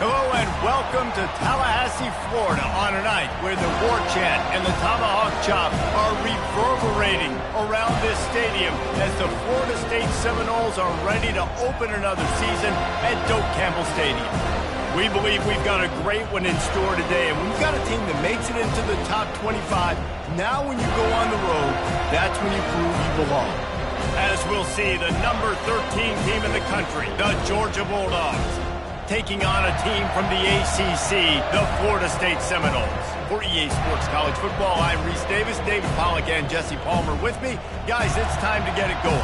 Hello and welcome to Tallahassee, Florida on a night where the war chant and the tomahawk chop are reverberating around this stadium as the Florida State Seminoles are ready to open another season at Doak Campbell Stadium. We believe we've got a great one in store today, and we've got a team that makes it into the top 25. Now when you go on the road, that's when you prove you belong. As we'll see, the number 13 team in the country, the Georgia Bulldogs, taking on a team from the ACC, the Florida State Seminoles. For EA Sports College Football, I'm Reese Davis, David Pollack, and Jesse Palmer with me. Guys, it's time to get it going.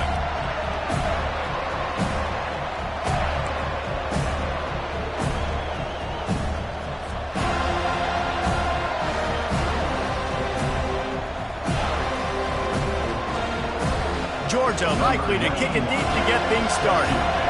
Georgia likely to kick it deep to get things started.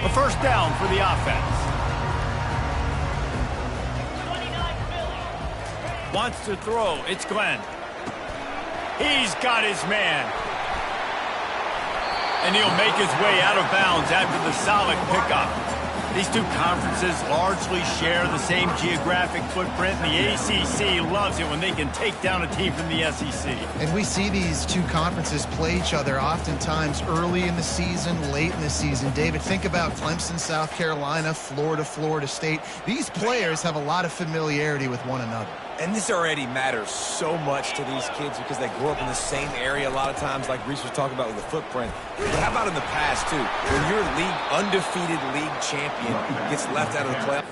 A first down for the offense. Wants to throw. It's Glenn. He's got his man. And he'll make his way out of bounds after the solid pickup. These two conferences largely share the same geographic footprint. The ACC loves it when they can take down a team from the SEC. And we see these two conferences play each other oftentimes early in the season, late in the season. David, think about Clemson, South Carolina, Florida, Florida State. These players have a lot of familiarity with one another. And this already matters so much to these kids because they grew up in the same area a lot of times, like Reese was talking about with the footprint. But how about in the past, too? When your undefeated league champion gets left out of the playoffs.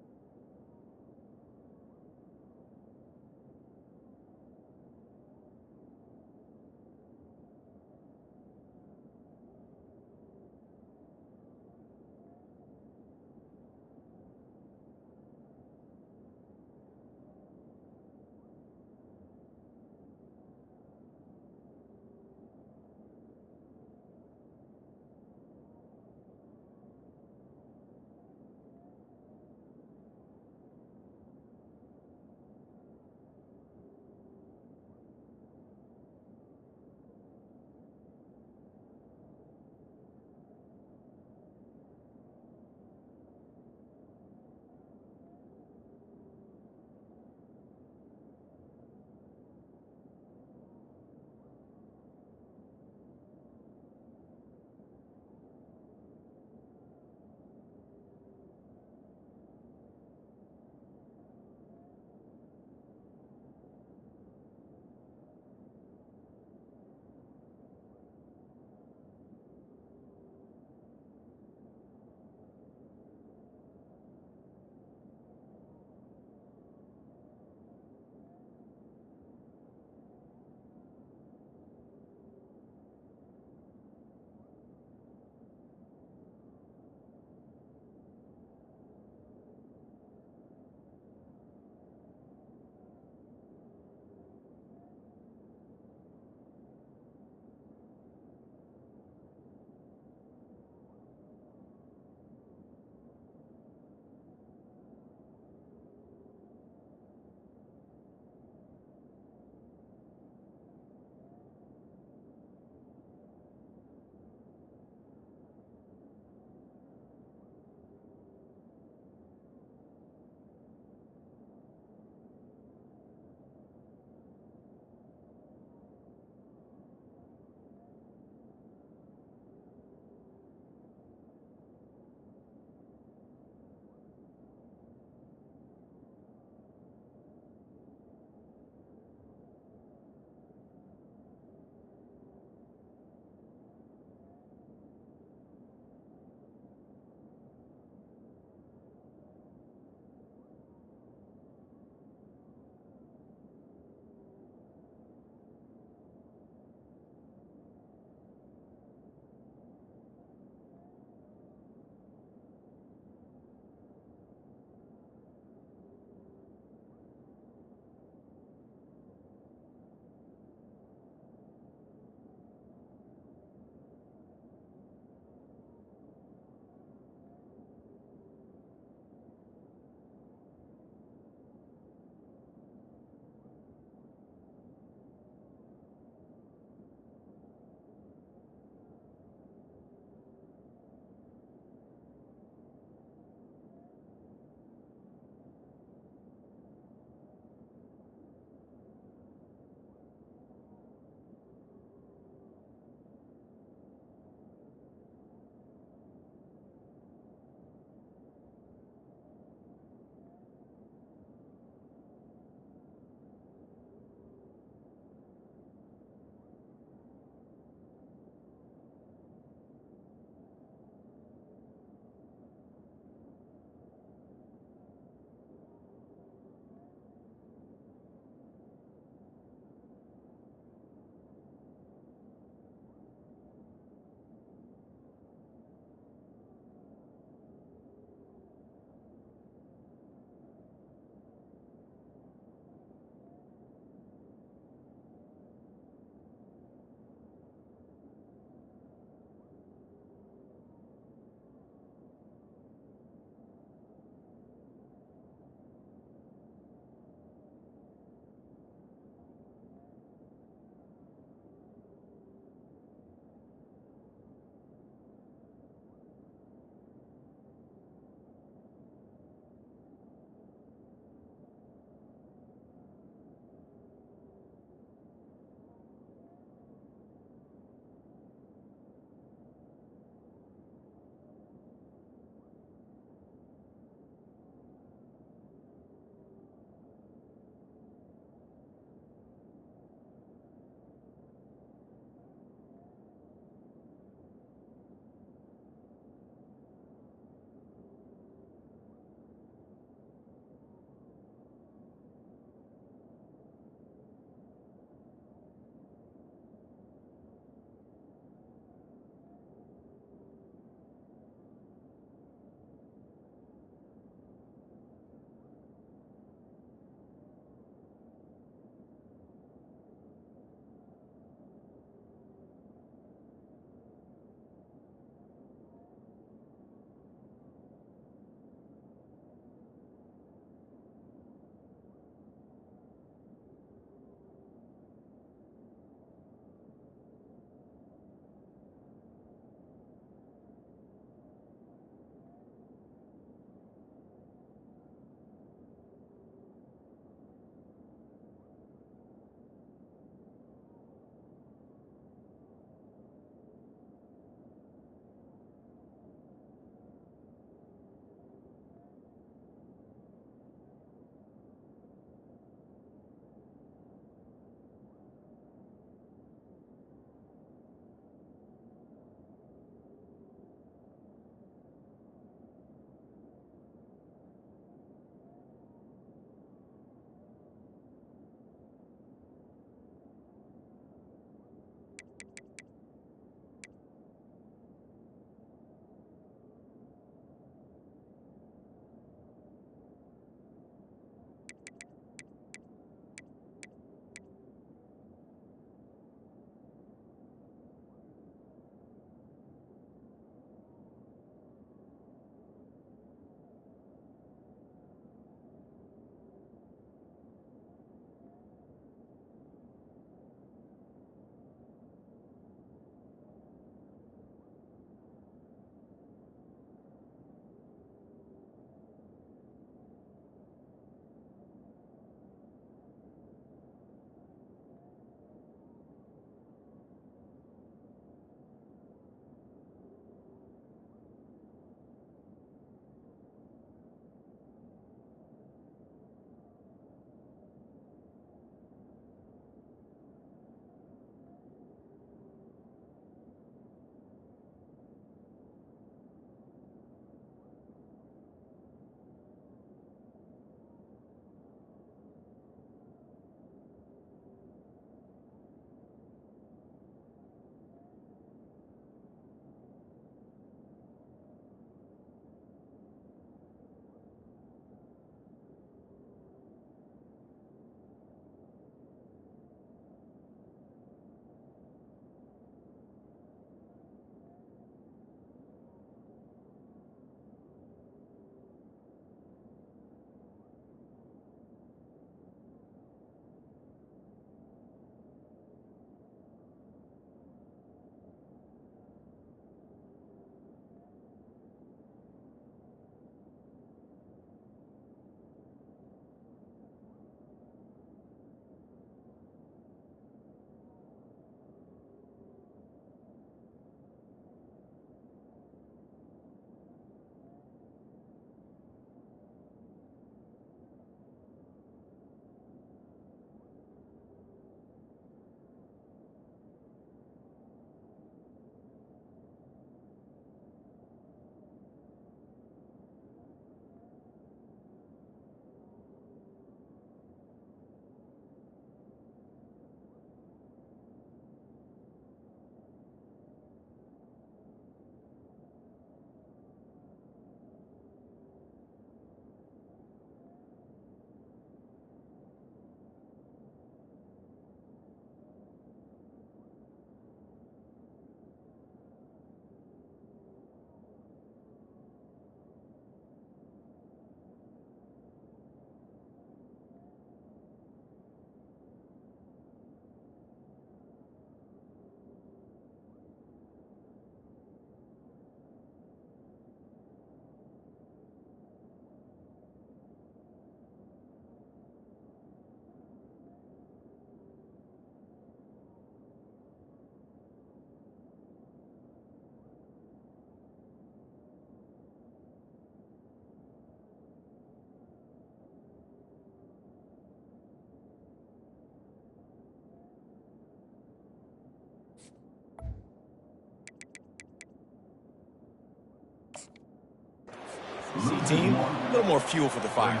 See, team, a little more fuel for the fire.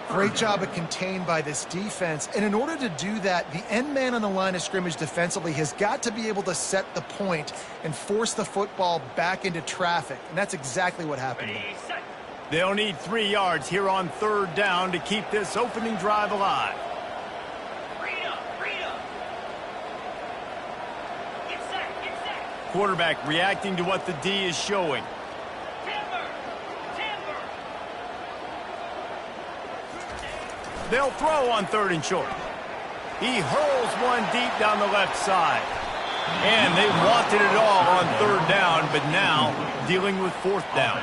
Great job of contained by this defense. And in order to do that, the end man on the line of scrimmage defensively has got to be able to set the point and force the football back into traffic. And that's exactly what happened. They'll need 3 yards here on 3rd down to keep this opening drive alive. Quarterback reacting to what the D is showing. They'll throw on 3rd and short. He hurls one deep down the left side. And they wanted it all on 3rd down, but now dealing with 4th down.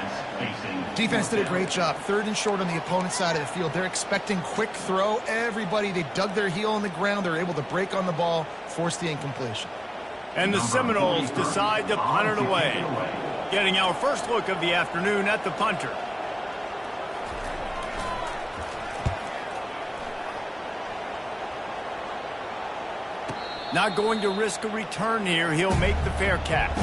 Defense did a great job. 3rd and short on the opponent's side of the field. They're expecting quick throw. Everybody, they dug their heel on the ground. They're able to break on the ball, force the incompletion. And the Seminoles decide to punt it away. Getting our first look of the afternoon at the punter. Not going to risk a return here. He'll make the fair catch.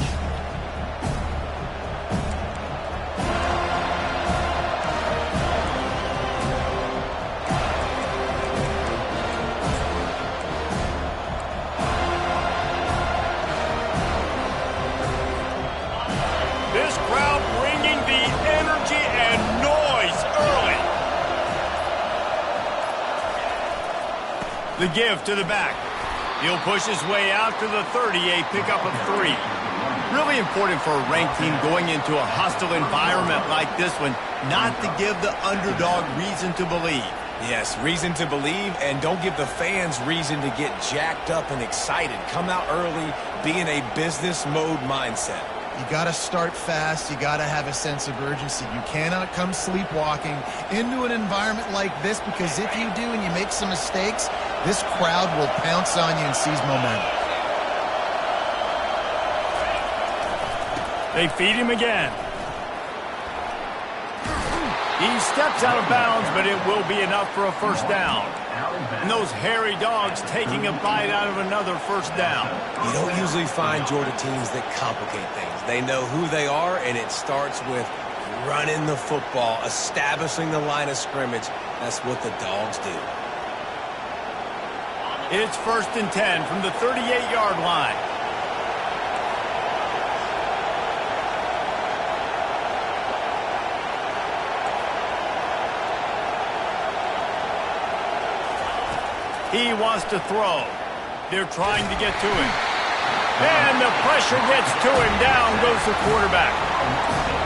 This crowd bringing the energy and noise early. The give to the back. He'll push his way out to the 30, a pickup of 3. Really important for a ranked team going into a hostile environment like this one, not to give the underdog reason to believe. Yes, reason to believe, and don't give the fans reason to get jacked up and excited. Come out early, be in a business mode mindset. You got to start fast. You got to have a sense of urgency. You cannot come sleepwalking into an environment like this, because if you do and you make some mistakes, this crowd will pounce on you and seize momentum. They feed him again. He steps out of bounds, but it will be enough for a 1st down. And those hairy dogs taking a bite out of another 1st down. You don't usually find Georgia teams that complicate things. They know who they are, and it starts with running the football, establishing the line of scrimmage. That's what the dogs do. It's 1st and 10 from the 38-yard line. He wants to throw. They're trying to get to him. And the pressure gets to him. Down goes the quarterback.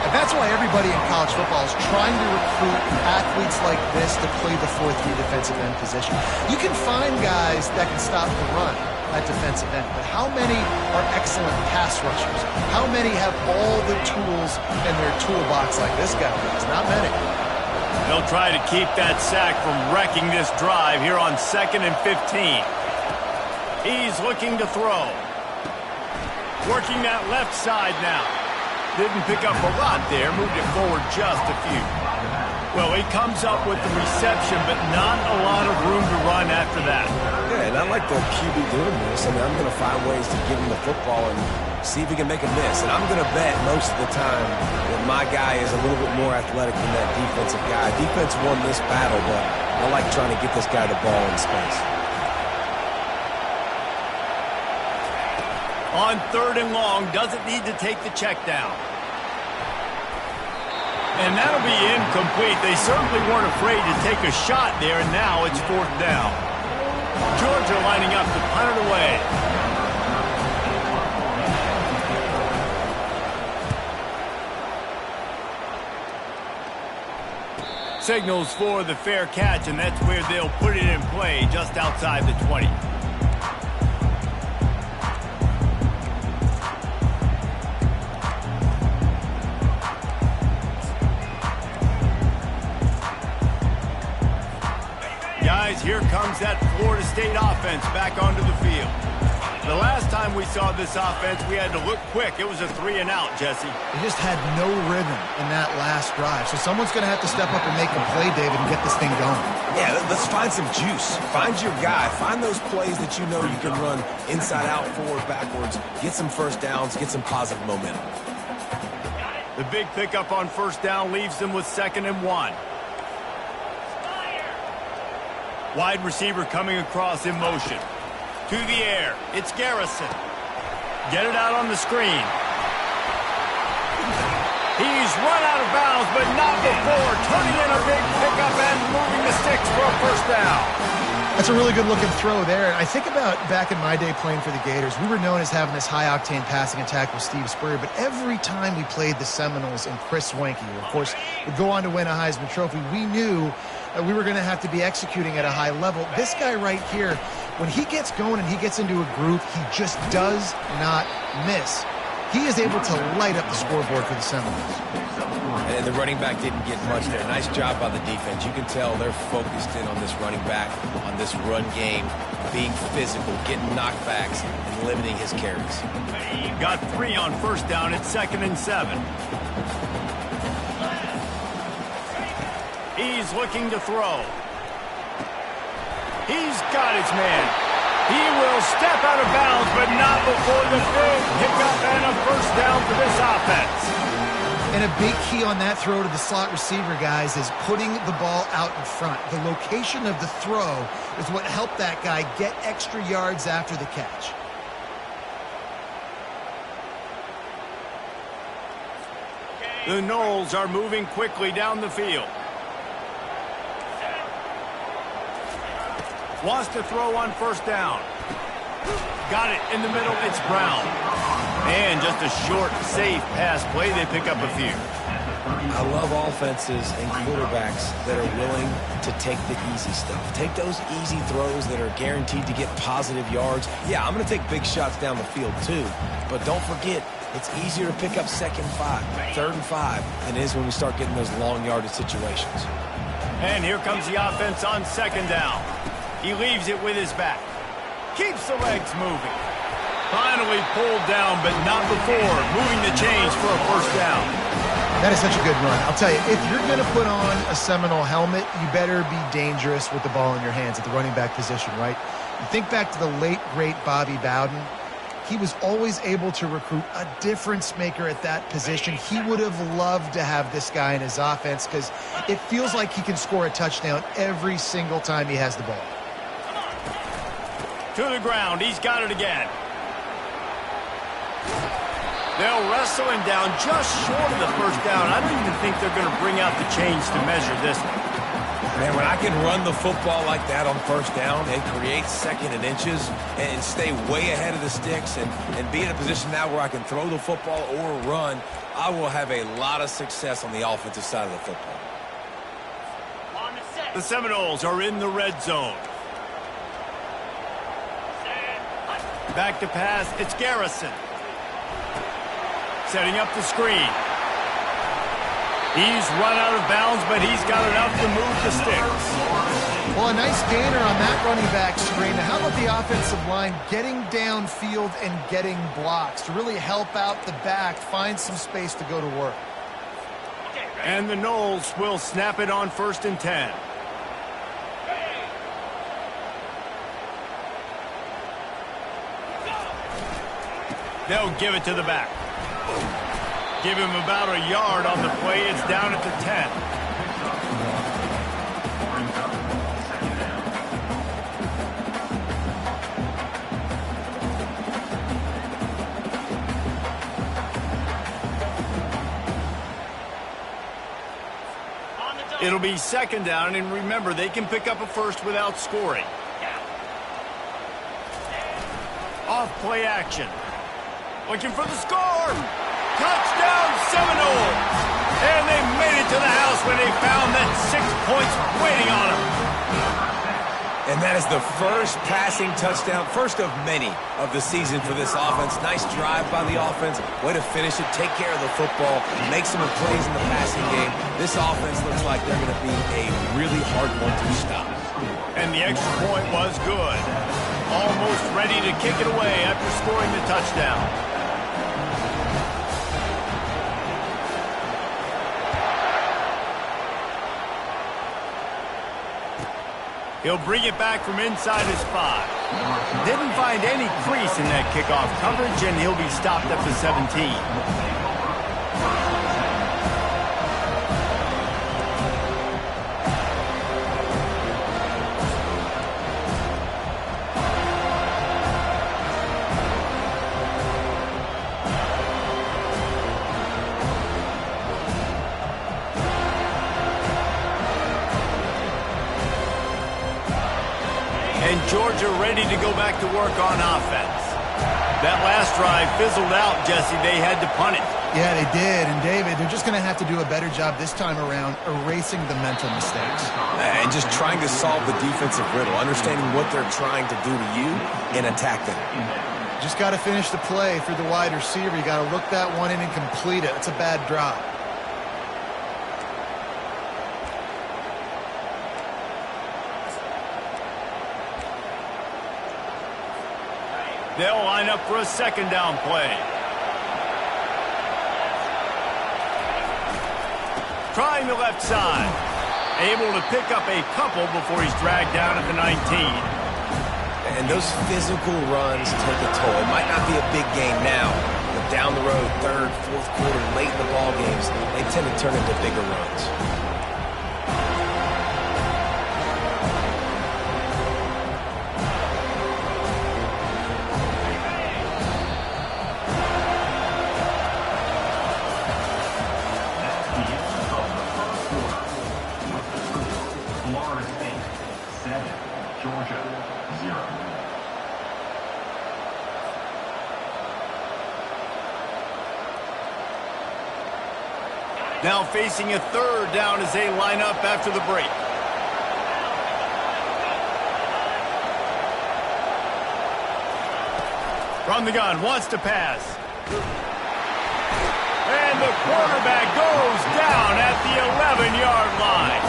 And that's why everybody in college football is trying to recruit athletes like this to play the 4-3 defensive end position. You can find guys that can stop the run at defensive end, but how many are excellent pass rushers? How many have all the tools in their toolbox like this guy does? Not many. They'll try to keep that sack from wrecking this drive here on 2nd and 15. He's looking to throw. Working that left side now. Didn't pick up a lot there. Moved it forward just a few. Well, he comes up with the reception, but not a lot of room to run after that. Yeah, and I like the QB doing this. I mean, I'm going to find ways to give him the football and see if he can make a miss. And I'm going to bet most of the time that my guy is a little bit more athletic than that defensive guy. Defense won this battle, but I like trying to get this guy the ball in space. On 3rd and long, doesn't need to take the check down. And that'll be incomplete. They certainly weren't afraid to take a shot there, and now it's 4th down. Georgia lining up to punt it away. Signals for the fair catch, and that's where they'll put it in play, just outside the 20. Guys, here comes that Florida State offense back onto the field. The last time we saw this offense, we had to look quick. It was a 3-and-out, Jesse. They just had no rhythm in that last drive. So someone's going to have to step up and make a play, David, and get this thing going. Yeah, let's find some juice. Find your guy. Find those plays that you know you can run inside out, forward, backwards. Get some 1st downs. Get some positive momentum. The big pickup on first down leaves them with 2nd and 1. Wide receiver coming across in motion. To the air. It's Garrison. Get it out on the screen. He's run out of bounds, but not before turning in a big pickup and moving the sticks for a first down. That's a really good-looking throw there. I think about back in my day playing for the Gators, we were known as having this high-octane passing attack with Steve Spurrier, but every time we played the Seminoles and Chris Wenke, who, of course, would go on to win a Heisman Trophy, we knew we were going to have to be executing at a high level. This guy right here, when he gets going and he gets into a groove, he just does not miss. He is able to light up the scoreboard for the Seminoles. And the running back didn't get much there. Nice job by the defense. You can tell they're focused in on this running back, on this run game, being physical, getting knockbacks, and limiting his carries. Got 3 on first down. It's 2nd and 7. He's looking to throw. He's got his man. He will step out of bounds, but not before the big pickup and a first down for this offense. And a big key on that throw to the slot receiver, guys, is putting the ball out in front. The location of the throw is what helped that guy get extra yards after the catch. The Noles are moving quickly down the field. Wants to throw on first down. Got it in the middle. It's Brown. And just a short, safe pass play. They pick up a few. I love offenses and quarterbacks that are willing to take the easy stuff. Take those easy throws that are guaranteed to get positive yards. Yeah, I'm going to take big shots down the field too. But don't forget, it's easier to pick up 2nd and 5, 3rd and 5 than it is when we start getting those long yardage situations. And here comes the offense on 2nd down. He leaves it with his back. Keeps the legs moving. Finally pulled down, but not before moving the chains for a first down. That is such a good run. I'll tell you, if you're going to put on a Seminole helmet, you better be dangerous with the ball in your hands at the running back position, right? You think back to the late, great Bobby Bowden. He was always able to recruit a difference maker at that position. He would have loved to have this guy in his offense because it feels like he can score a touchdown every single time he has the ball. To the ground. He's got it again. They'll wrestle him down just short of the first down. I don't even think they're going to bring out the chains to measure this one. Man, when I can run the football like that on first down and create 2nd and inches and stay way ahead of the sticks and be in a position now where I can throw the football or run, I will have a lot of success on the offensive side of the football. The Seminoles are in the red zone. Back to pass. It's Garrison. Setting up the screen. He's run out of bounds, but he's got enough to move the sticks. Well, a nice gainer on that running back screen. Now, how about the offensive line getting downfield and getting blocks to really help out the back, find some space to go to work? And the Noles will snap it on 1st and 10. They'll give it to the back. Give him about a yard on the play. It's down at the 10. It'll be 2nd down, and remember, they can pick up a first without scoring. Off play action. Looking for the score. Touchdown Seminoles. And they made it to the house when they found that 6 points waiting on them. And that is the first passing touchdown, first of many of the season for this offense. Nice drive by the offense. Way to finish it, take care of the football, make some plays in the passing game. This offense looks like they're going to be a really hard one to stop. And the extra point was good. Almost ready to kick it away after scoring the touchdown. He'll bring it back from inside his 5. Didn't find any crease in that kickoff coverage, and he'll be stopped at the 17. Georgia ready to go back to work on offense. That last drive fizzled out, Jesse. They had to punt it. Yeah, they did. And, David, they're just going to have to do a better job this time around erasing the mental mistakes. And just trying to solve the defensive riddle, understanding what they're trying to do to you and attack them. Just got to finish the play for the wide receiver. You got to look that one in and complete it. It's a bad drop. They'll line up for a second down play. Trying the left side. Able to pick up a couple before he's dragged down at the 19. And those physical runs take a toll. It might not be a big game now, but down the road, third, fourth quarter, late in the ball games, they tend to turn into bigger runs. Now facing a third down as they line up after the break. From the gun, wants to pass. And the quarterback goes down at the 11-yard line.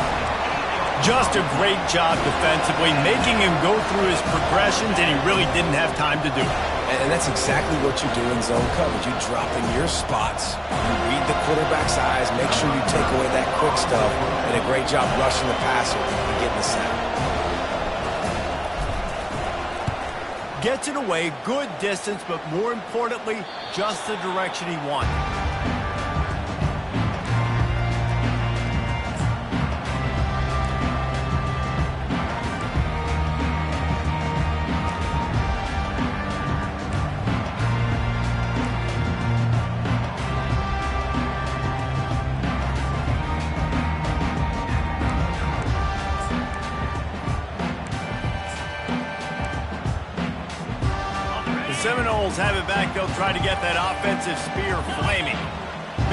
Just a great job defensively, making him go through his progressions, and he really didn't have time to do it. And that's exactly what you do in zone coverage. You drop in your spots, you read the quarterback's eyes, make sure you take away that quick stuff, and a great job rushing the passer and getting the sack. Gets it away, good distance, but more importantly, just the direction he wanted. Seminoles have it back. They'll try to get that offensive spear flaming.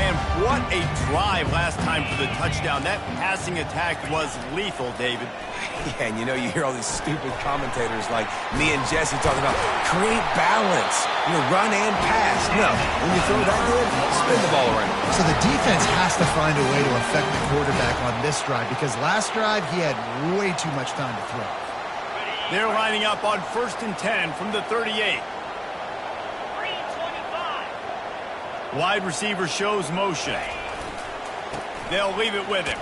Man, what a drive last time for the touchdown. That passing attack was lethal, David. Yeah, and you know, you hear all these stupid commentators like me and Jesse talking about create balance, run and pass. No, when you throw that good, spin the ball around. So the defense has to find a way to affect the quarterback on this drive because last drive he had way too much time to throw. They're lining up on 1st and 10 from the 38. Wide receiver shows motion. They'll leave it with him.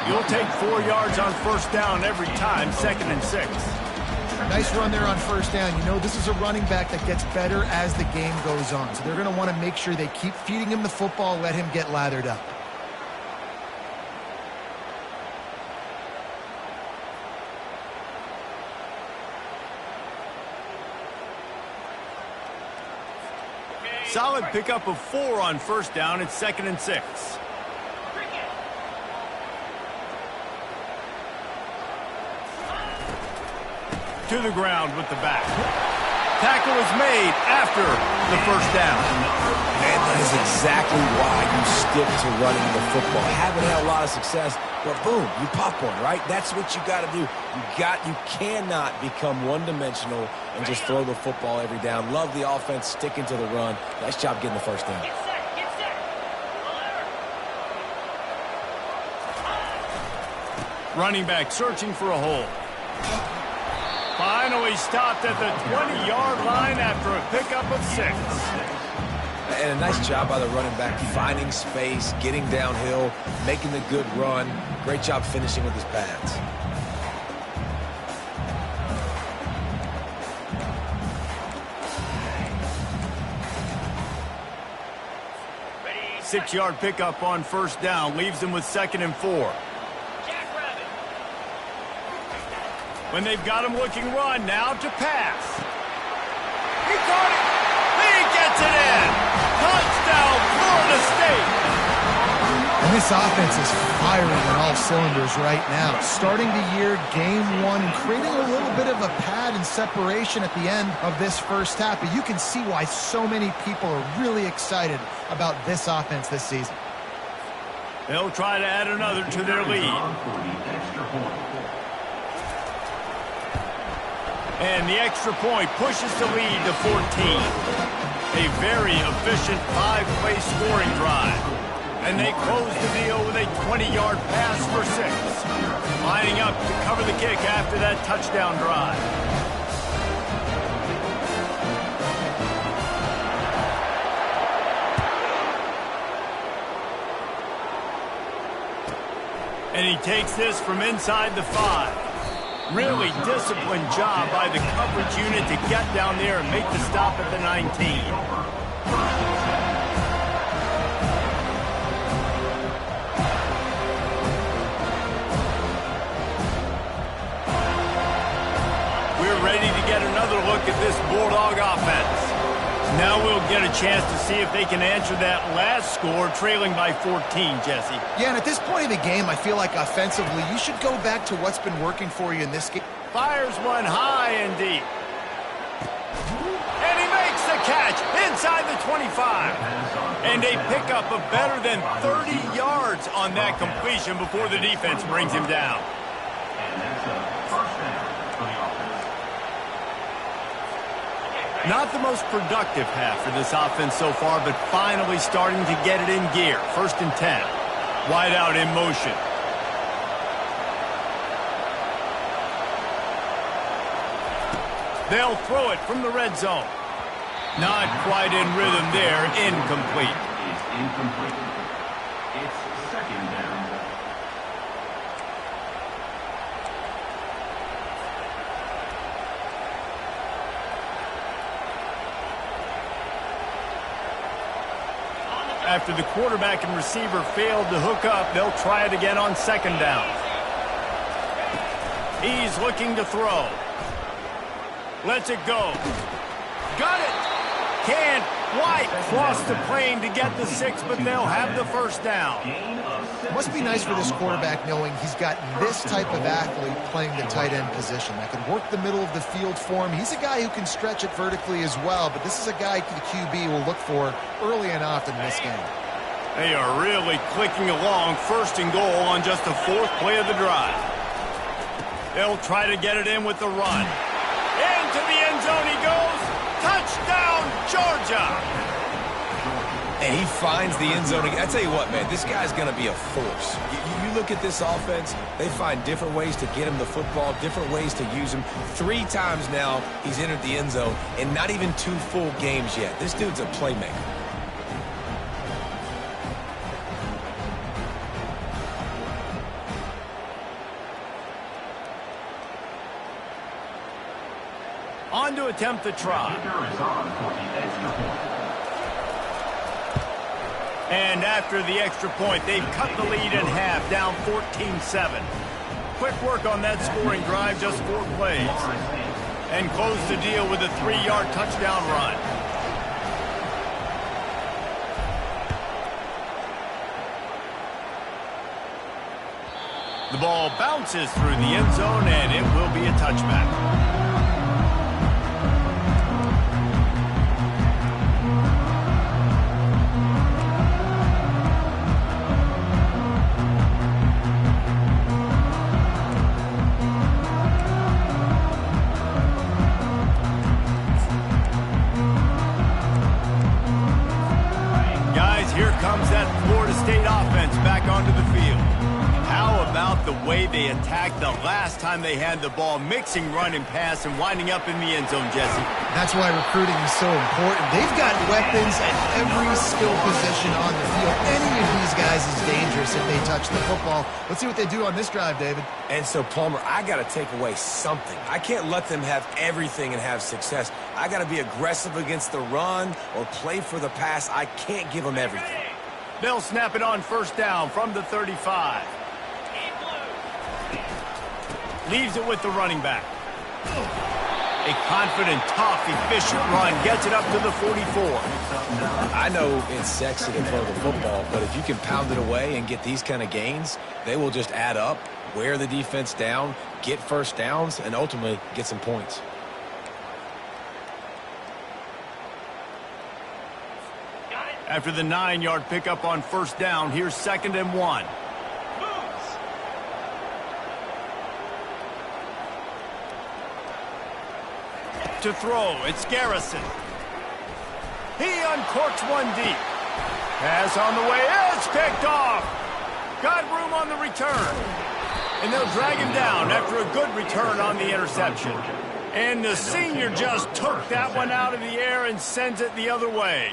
You'll take 4 yards on 1st down every time, 2nd and 6. Nice run there on 1st down. This is a running back that gets better as the game goes on. So they're going to want to make sure they keep feeding him the football, let him get lathered up. Solid pickup of 4 on 1st down. It's 2nd and 6. To the ground with the back. Tackle is made after the 1st down. And that is exactly why you stick to running the football. Haven't had a lot of success, but boom, you pop one, right? That's what you got to do. You cannot become one-dimensional and just throw the football every down. Love the offense sticking to the run. Nice job getting the 1st down. Running back searching for a hole. Finally stopped at the 20-yard line after a pickup of 6. And a nice job by the running back, finding space, getting downhill, making the good run. Great job finishing with his pads. Six-yard pickup on 1st down leaves them with 2nd and 4. When they've got him looking run, now to pass. He caught it. He gets it in. Touchdown, Florida State. And This offense is firing on all cylinders right now. Starting the year, game one, and creating a little bit of a pad and separation at the end of this first half. But you can see why so many people are really excited about this offense this season. They'll try to add another to their lead. And the extra point pushes the lead to 14. A very efficient 5-play scoring drive. And they close the deal with a 20-yard pass for 6. Lining up to cover the kick after that touchdown drive. And he takes this from inside the 5. Really disciplined job by the coverage unit to get down there and make the stop at the 19. Ready to get another look at this Bulldog offense. Now we'll get a chance to see if they can answer that last score, trailing by 14, Jesse. Yeah, and at this point in the game, I feel like offensively, you should go back to what's been working for you in this game. Fires one high and deep. And he makes the catch inside the 25. And a pickup of better than 30 yards on that completion before the defense brings him down. Not the most productive half for this offense so far, but finally starting to get it in gear. 1st and 10. Wide out in motion. They'll throw it from the red zone. Not quite in rhythm there. Incomplete. It's incomplete. It's 2nd down. After the quarterback and receiver failed to hook up, they'll try it again on 2nd down. He's looking to throw. Lets it go. Got it. Can't quite cross the plane to get the 6, but they'll have the 1st down. Must be nice for this quarterback knowing he's got this type of athlete playing the tight end position that can work the middle of the field for him. He's a guy who can stretch it vertically as well, but this is a guy the QB will look for early and often in this game. They are really clicking along. 1st and goal on just the 4th play of the drive. They'll try to get it in with the run. Into the end zone he goes. Touchdown, Georgia! And he finds the end zone. I tell you what, man, this guy's going to be a force. You look at this offense, they find different ways to get him the football, different ways to use him. 3 times now he's entered the end zone, and not even 2 full games yet. This dude's a playmaker. On to attempt the try. And after the extra point, they've cut the lead in half, down 14-7. Quick work on that scoring drive, just 4 plays. And close the deal with a 3-yard touchdown run. The ball bounces through the end zone, and it will be a touchback. The way they attacked the last time they had the ball, mixing run and pass and winding up in the end zone, Jesse. That's why recruiting is so important. They've got weapons at every skill position on the field. Any of these guys is dangerous if they touch the football. Let's see what they do on this drive, David. And so, Palmer, I got to take away something. I can't let them have everything and have success. I got to be aggressive against the run or play for the pass. I can't give them everything. They'll snap it on 1st down from the 35. Leaves it with the running back. A confident, tough, efficient run gets it up to the 44. I know it's sexy to throw the football, but if you can pound it away and get these kind of gains, they will just add up, wear the defense down, get first downs, and ultimately get some points. After the 9-yard pickup on first down, here's 2nd and 1. To throw, it's Garrison. He uncorks one deep. Pass on the way, it's picked off. Got room on the return. And they'll drag him down after a good return on the interception. And the senior just took that one out of the air and sends it the other way.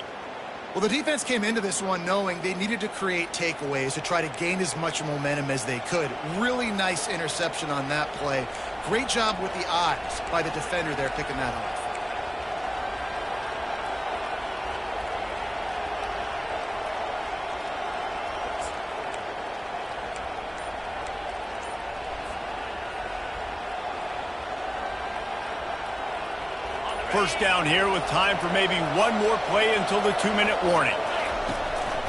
Well, the defense came into this one knowing they needed to create takeaways to try to gain as much momentum as they could. Really nice interception on that play. Great job with the eyes by the defender there picking that off. First down here with time for maybe one more play until the 2-minute warning.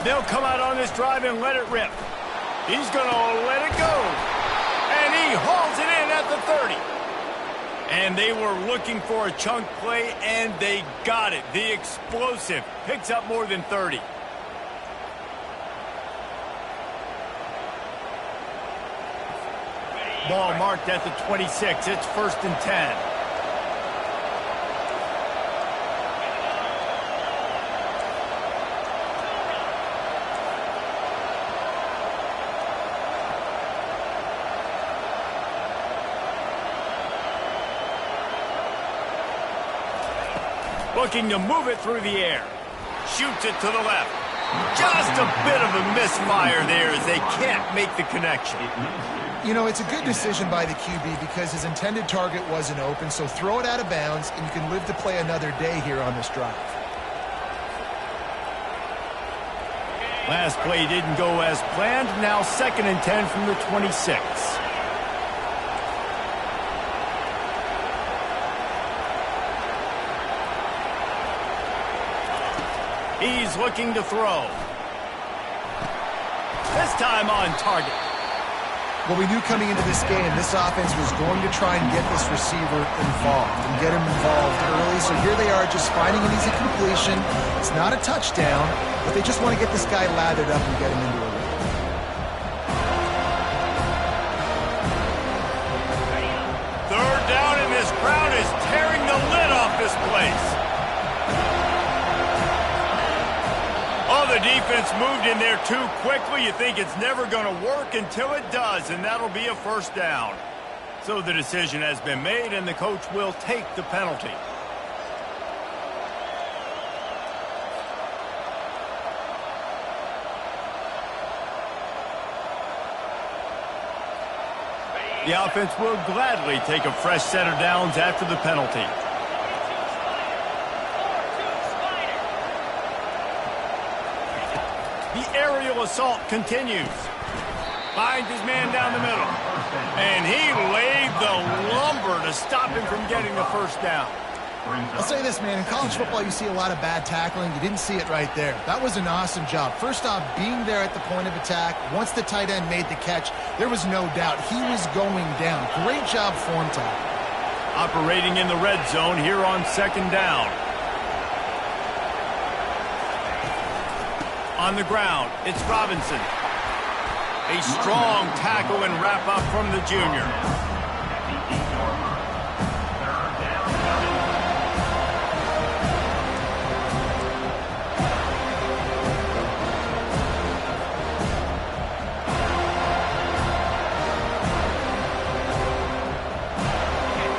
They'll come out on this drive and let it rip. He's going to let it go. And he hauls it in at the 30. And they were looking for a chunk play, and they got it. The explosive picks up more than 30. Ball marked at the 26. It's 1st and 10. Looking to move it through the air. Shoots it to the left. Just a bit of a misfire there as they can't make the connection. You know, it's a good decision by the QB because his intended target wasn't open, so throw it out of bounds, and you can live to play another day here on this drive. Last play didn't go as planned. Now 2nd and 10 from the 26. He's looking to throw. This time on target. Well, we knew coming into this game, this offense was going to try and get this receiver involved and get him involved early. So here they are just finding an easy completion. It's not a touchdown, but they just want to get this guy lathered up and get him into a lead. Third down, and this crowd is tearing the lid off this place. Oh, the defense moved in there too quickly. You think it's never going to work until it does, and that'll be a first down. So the decision has been made, and the coach will take the penalty. The offense will gladly take a fresh set of downs after the penalty. The aerial assault continues. Finds his man down the middle. And he laid the lumber to stop him from getting the first down. I'll say this, man. In college football, you see a lot of bad tackling. You didn't see it right there. That was an awesome job. First off, being there at the point of attack. Once the tight end made the catch, there was no doubt he was going down. Great job form tackle. Operating in the red zone here on 2nd down. On the ground, it's Robinson. A strong tackle and wrap up from the junior.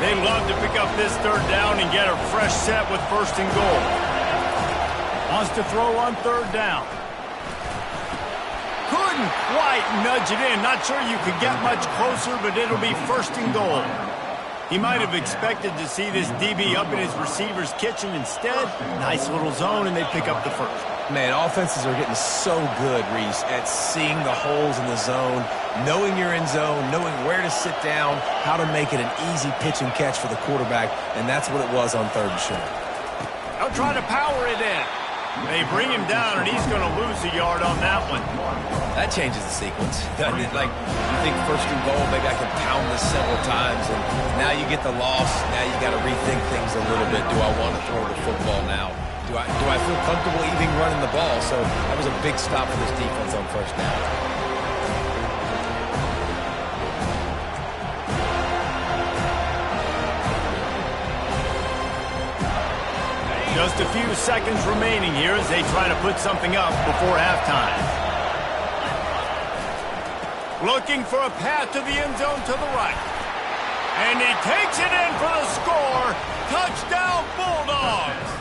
They love to pick up this 3rd down and get a fresh set with 1st and goal. Wants to throw on 3rd down. Couldn't quite nudge it in. Not sure you could get much closer, but it'll be 1st and goal. He might have expected to see this DB up in his receiver's kitchen. Instead, nice little zone, and they pick up the first. Man, offenses are getting so good, Reese, at seeing the holes in the zone, knowing you're in zone, knowing where to sit down, how to make it an easy pitch and catch for the quarterback, and that's what it was on 3rd and short. They'll try to power it in. They bring him down, and he's going to lose a yard on that one. That changes the sequence, doesn't it? Like, you think 1st and goal, maybe I can pound this several times, and now you get the loss. Now you got to rethink things a little bit. Do I want to throw the football now? Do I feel comfortable even running the ball? So that was a big stop for this defense on 1st down. Just a few seconds remaining here as they try to put something up before halftime. Looking for a path to the end zone to the right. And he takes it in for the score. Touchdown, Bulldogs!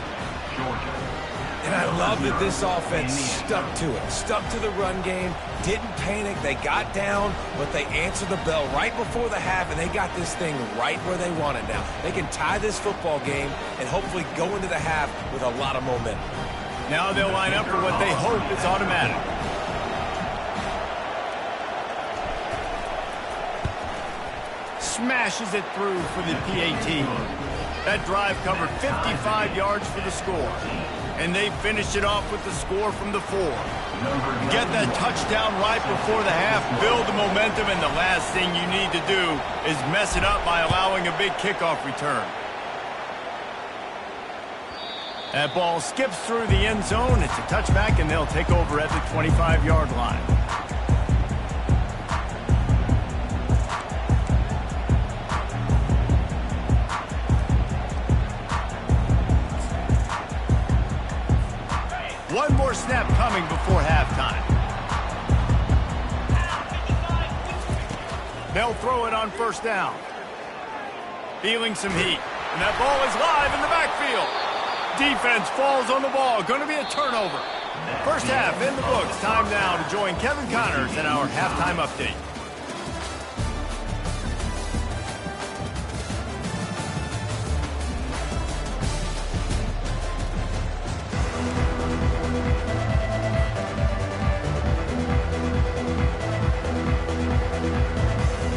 And I love that this offense stuck to it, stuck to the run game, didn't panic. They got down, but they answered the bell right before the half, and they got this thing right where they want it now. They can tie this football game and hopefully go into the half with a lot of momentum. Now they'll line up for what they hope is automatic. Smashes it through for the PAT. That drive covered 55 yards for the score. And they finished it off with the score from the 4. Get that touchdown right before the half, build the momentum, and the last thing you need to do is mess it up by allowing a big kickoff return. That ball skips through the end zone. It's a touchback, and they'll take over at the 25-yard line. One more snap coming before halftime. They'll throw it on 1st down. Feeling some heat. And that ball is live in the backfield. Defense falls on the ball. Going to be a turnover. 1st half in the books. Time now to join Kevin Connors in our halftime update.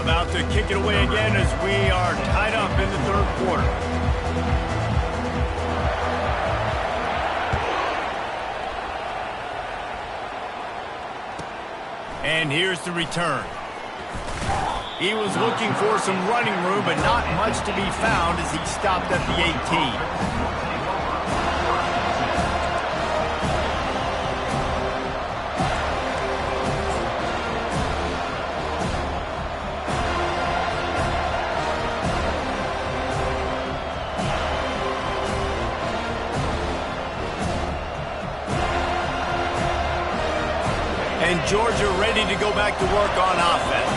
About to kick it away again as we are tied up in the 3rd quarter. And here's the return. He was looking for some running room, but not much to be found as he stopped at the 18. And Georgia ready to go back to work on offense.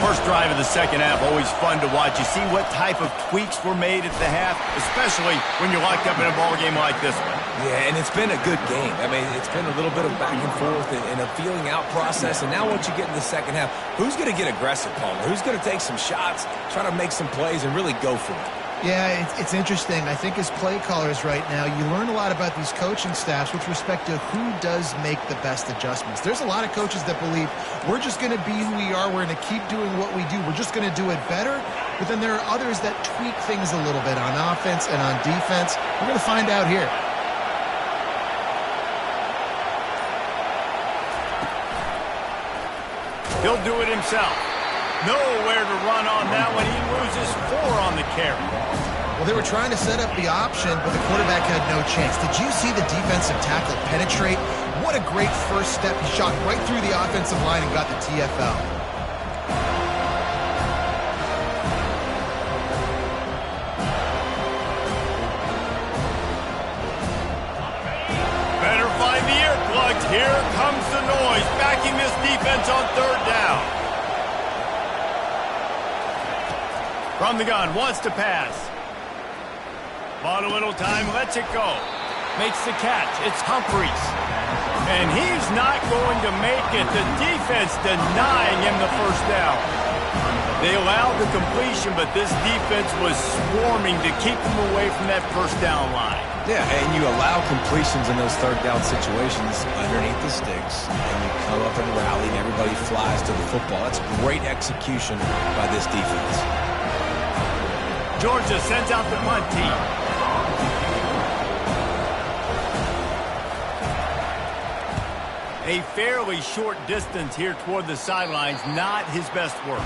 First drive of the 2nd half, always fun to watch. You see what type of tweaks were made at the half, especially when you're locked up in a ball game like this one. Yeah, and it's been a good game. I mean, it's been a little bit of back and forth and a feeling out process. And now once you get in the 2nd half, who's going to get aggressive, Palmer? Who's going to take some shots, try to make some plays, and really go for it? Yeah, it's interesting. I think as play callers right now, you learn a lot about these coaching staffs with respect to who does make the best adjustments. There's a lot of coaches that believe we're just going to be who we are. We're going to keep doing what we do. We're just going to do it better. But then there are others that tweak things a little bit on offense and on defense. We're going to find out here. He'll do it himself. Nowhere to run on that one. He loses 4 on the carry. Well, they were trying to set up the option, but the quarterback had no chance. Did you see the defensive tackle penetrate? What a great first step. He shot right through the offensive line and got the TFL. Better find the earplugs. Here comes the noise, backing this defense on 3rd down. From the gun, wants to pass. Bought a little time, lets it go. Makes the catch. It's Humphreys. And he's not going to make it. The defense denying him the 1st down. They allowed the completion, but this defense was swarming to keep them away from that first down line. Yeah, and you allow completions in those third down situations underneath the sticks, and you come up and rally, and everybody flies to the football. That's great execution by this defense. Georgia sends out the punt team. A fairly short distance here toward the sidelines, not his best work.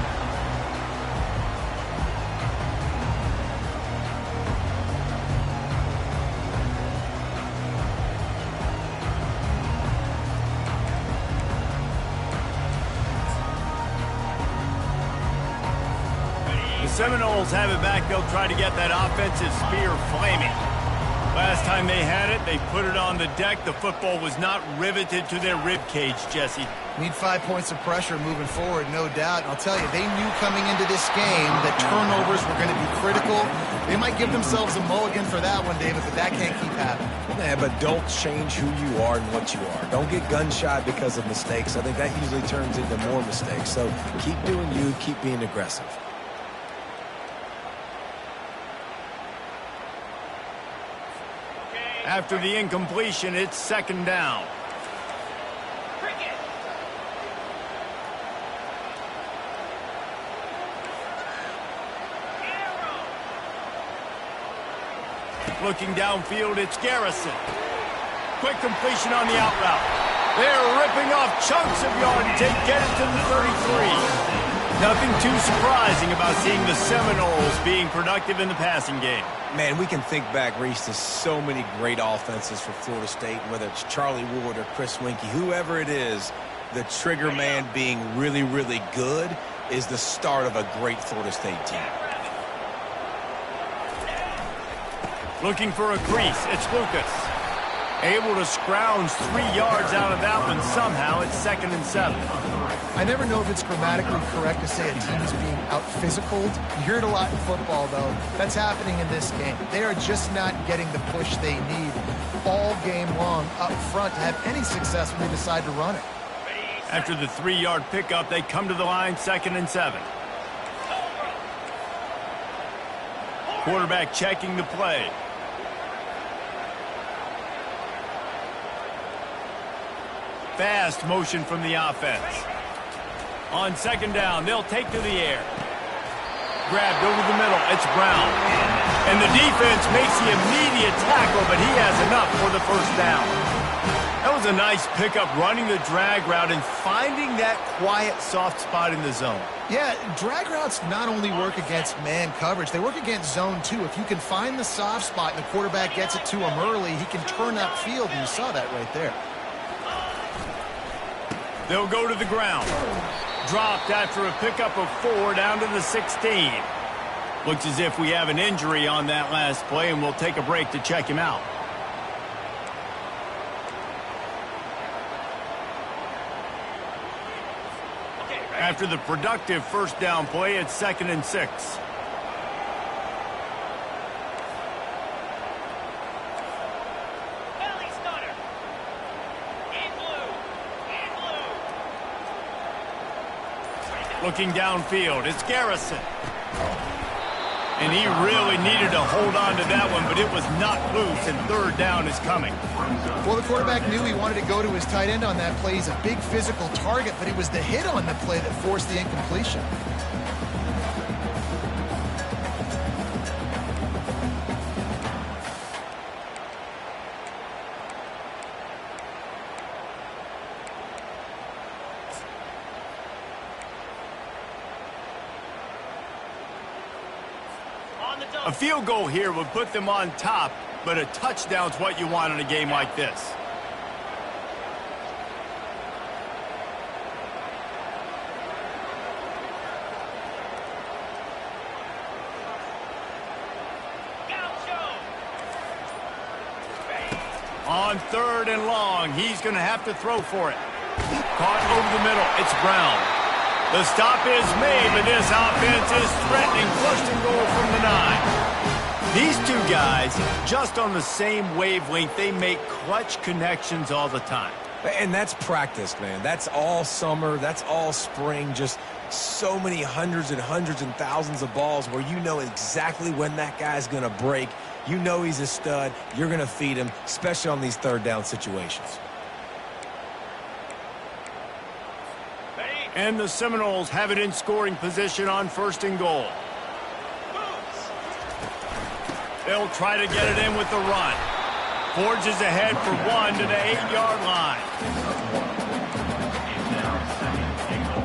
The Seminoles have it back. They'll try to get that offensive spear flaming. Last time they had it, they put it on the deck. The football was not riveted to their rib cage, Jesse. Need 5 points of pressure moving forward, no doubt. And I'll tell you, they knew coming into this game that turnovers were going to be critical. They might give themselves a mulligan for that one, David, but that can't keep happening. Yeah, but don't change who you are and what you are. Don't get gun-shy because of mistakes. I think that usually turns into more mistakes. So keep doing you, keep being aggressive. After the incompletion, it's second down. Looking downfield, it's Garrison. Quick completion on the out route. They're ripping off chunks of yardage. They get it to the 33. Nothing too surprising about seeing the Seminoles being productive in the passing game. Man, we can think back, Reese, to so many great offenses for Florida State, whether it's Charlie Ward or Chris Winkie, whoever it is, the trigger man being really, really good is the start of a great Florida State team. Looking for a crease, it's Lucas. Able to scrounge 3 yards out of that one somehow. It's 2nd and 7. I never know if it's grammatically correct to say a team is being out-physicaled. You hear it a lot in football, though. That's happening in this game. They are just not getting the push they need all game long up front to have any success when they decide to run it. After the 3-yard pickup, they come to the line, 2nd and 7. Quarterback checking the play. Fast motion from the offense. On 2nd down, they'll take to the air. Grabbed over the middle, it's Brown. And the defense makes the immediate tackle, but he has enough for the first down. That was a nice pickup, running the drag route and finding that quiet, soft spot in the zone. Yeah, drag routes not only work against man coverage, they work against zone too. If you can find the soft spot and the quarterback gets it to him early, he can turn upfield, and you saw that right there. They'll go to the ground. Dropped after a pickup of 4 down to the 16. Looks as if we have an injury on that last play, and we'll take a break to check him out. After the productive first down play, it's 2nd and 6. Looking downfield, it's Garrison. And he really needed to hold on to that one, but it was not loose, and 3rd down is coming. Well, the quarterback knew he wanted to go to his tight end on that play. He's a big physical target, but it was the hit on the play that forced the incompletion. A field goal here would put them on top, but a touchdown's what you want in a game like this. On 3rd and long, he's going to have to throw for it. Caught over the middle, it's Brown. The stop is made, but this offense is threatening 1st and goal from the 9. These two guys, just on the same wavelength, they make clutch connections all the time. And that's practice, man. That's all summer. That's all spring. Just so many hundreds and thousands of balls where you know exactly when that guy's going to break. You know he's a stud. You're going to feed him, especially on these third down situations. And the Seminoles have it in scoring position on 1st and goal. They'll try to get it in with the run. Forges ahead for 1 to the 8-yard line. It's now 2nd and goal.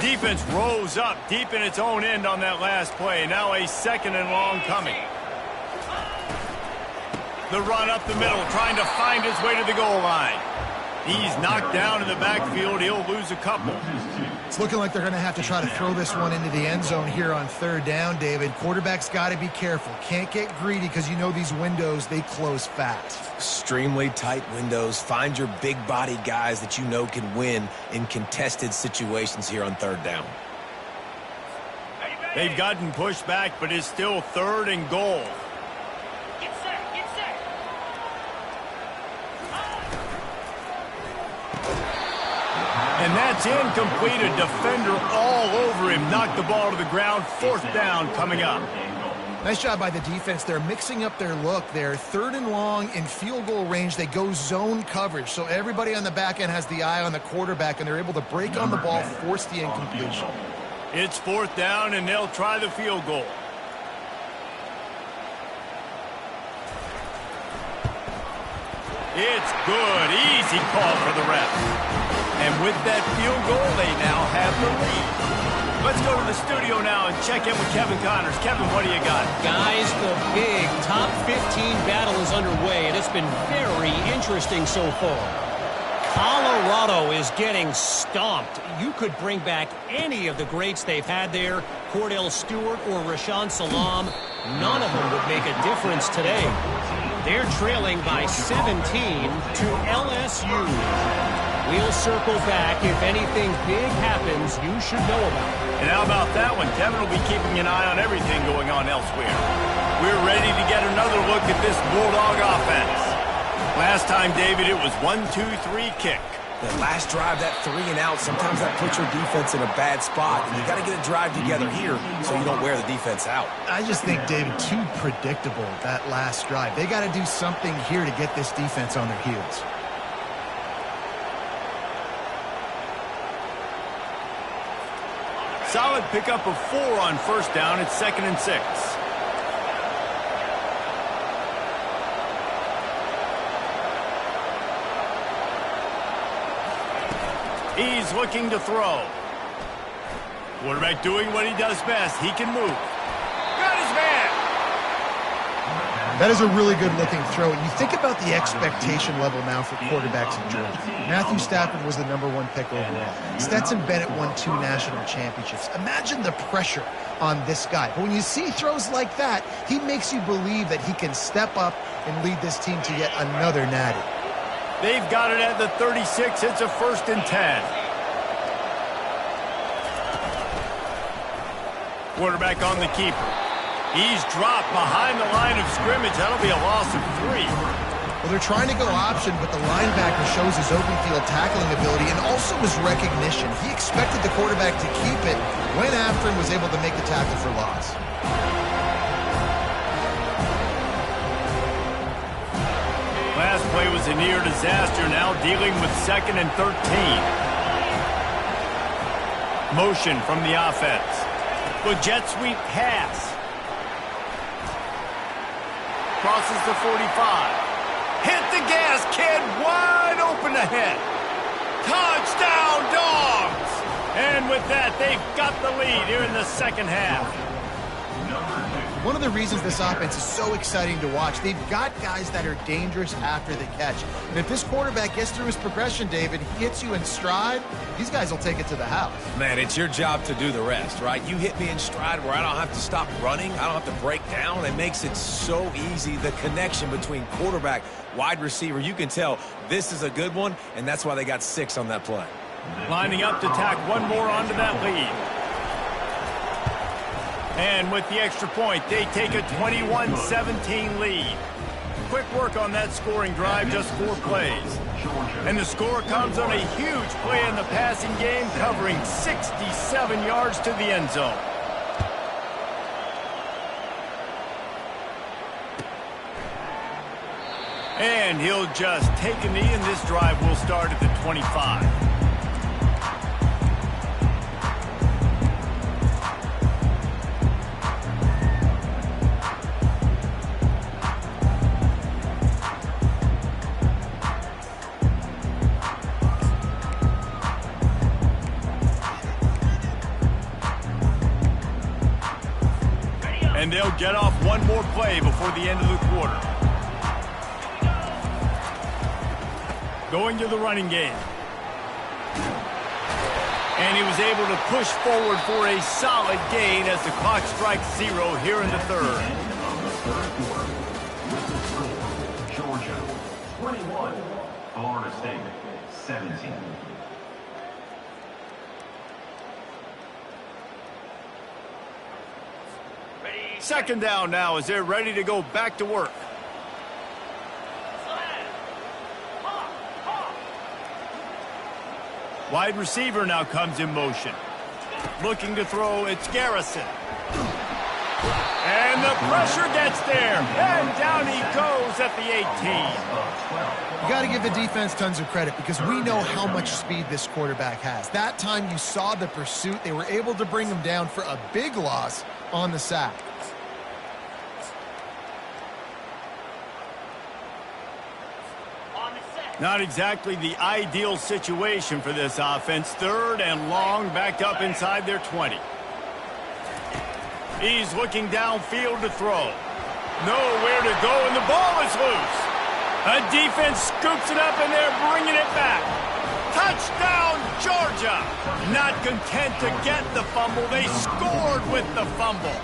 Defense rose up deep in its own end on that last play. Now a 2nd and long coming. The run up the middle, trying to find his way to the goal line. He's knocked down in the backfield. He'll lose a couple. It's looking like they're going to have to try to throw this one into the end zone here on 3rd down, David. Quarterback's got to be careful. Can't get greedy because you know these windows, they close fast. Extremely tight windows. Find your big body guys that you know can win in contested situations here on 3rd down. They've gotten pushed back, but it's still 3rd and goal. And that's incomplete. A defender all over him. Knocked the ball to the ground. 4th down coming up. Nice job by the defense. They're mixing up their look. They're 3rd and long in field goal range. They go zone coverage. So everybody on the back end has the eye on the quarterback, and they're able to break on the ball, force the incompletion. It's 4th down, and they'll try the field goal. It's good. Easy call for the ref. And with that field goal, they now have the lead. Let's go to the studio now and check in with Kevin Connors. Kevin, what do you got? Guys, the big top 15 battle is underway, and it's been very interesting so far. Colorado is getting stomped. You could bring back any of the greats they've had there, Cordell Stewart or Rashaan Salam. None of them would make a difference today. They're trailing by 17 to LSU. We'll circle back. If anything big happens, you should know about it. And how about that one? Kevin will be keeping an eye on everything going on elsewhere. We're ready to get another look at this Bulldog offense. Last time, David, it was 1-2-3 kick. The last drive, that 3 and out, sometimes that puts your defense in a bad spot. And you got to get a drive together here so you don't wear the defense out. I just think, David, too predictable, that last drive. They got to do something here to get this defense on their heels. Solid pickup of 4 on 1st down. It's 2nd and 6. He's looking to throw. Quarterback doing what he does best. He can move. Got his man. That is a really good-looking throw. And you think about the expectation level now for quarterbacks in Georgia. Matthew Stafford was the #1 pick overall. Stetson Bennett won 2 national championships. Imagine the pressure on this guy. But when you see throws like that, he makes you believe that he can step up and lead this team to yet another natty. They've got it at the 36. It's a 1st and 10. Quarterback on the keeper. He's dropped behind the line of scrimmage. That'll be a loss of 3. Well, they're trying to go option, but the linebacker shows his open field tackling ability and also his recognition. He expected the quarterback to keep it, went after him, was able to make the tackle for loss. Last play was a near disaster, now dealing with 2nd and 13. Motion from the offense. The jet sweep pass. Crosses the 45. Hit the gas, kid. Wide open ahead. Touchdown, Dogs! And with that, they've got the lead here in the 2nd half. One of the reasons this offense is so exciting to watch, they've got guys that are dangerous after the catch. And if this quarterback gets through his progression, David, he hits you in stride, these guys will take it to the house. Man, it's your job to do the rest, right? You hit me in stride where I don't have to stop running. I don't have to break down. It makes it so easy. The connection between quarterback, wide receiver, you can tell this is a good one, and that's why they got 6 on that play. Lining up to tack one more onto that lead. And with the extra point, they take a 21-17 lead. Quick work on that scoring drive, just 4 plays. And the score comes on a huge play in the passing game, covering 67 yards to the end zone. And he'll just take a knee, and this drive will start at the 25. And they'll get off one more play before the end of the quarter. Going to the running game. And he was able to push forward for a solid gain as the clock strikes 0 here in the third. Georgia, 21. Florida State, 17. Second down now as they're ready to go back to work. Wide receiver now comes in motion. Looking to throw, it's Garrison. And the pressure gets there. And down he goes at the 18. You got to give the defense tons of credit because we know how much speed this quarterback has. That time you saw the pursuit. They were able to bring him down for a big loss on the sack. Not exactly the ideal situation for this offense. Third and long, backed up inside their 20. He's looking downfield to throw. Nowhere to go, and the ball is loose. A defense scoops it up, and they're bringing it back. Touchdown, Georgia! Not content to get the fumble, they scored with the fumble.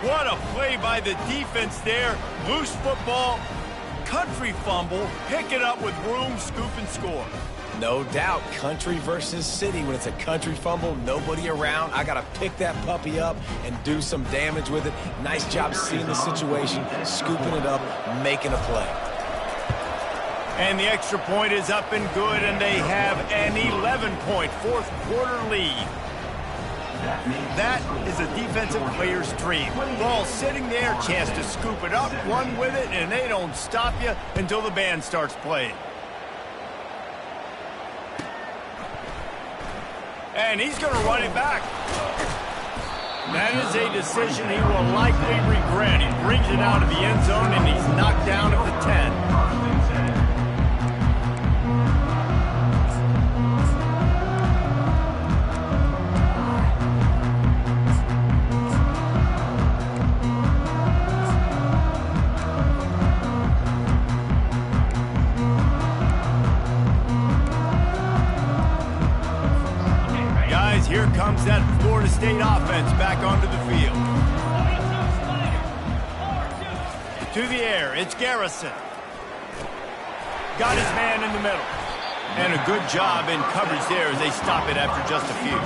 What a play by the defense there. Loose football. Country fumble, pick it up with room, scoop, and score. No doubt, country versus city. When it's a country fumble, nobody around. I got to pick that puppy up and do some damage with it. Nice job seeing the situation, scooping it up, making a play. And the extra point is up and good, and they have an 11-point fourth-quarter lead. That is a defensive player's dream. Ball sitting there, chance to scoop it up, run with it, and they don't stop you until the band starts playing. And he's going to run it back. That is a decision he will likely regret. He brings it out of the end zone, and he's knocked down at the 10. Here comes that Florida State offense back onto the field. To the air, it's Garrison. Got his man in the middle. And a good job in coverage there as they stop it after just a few.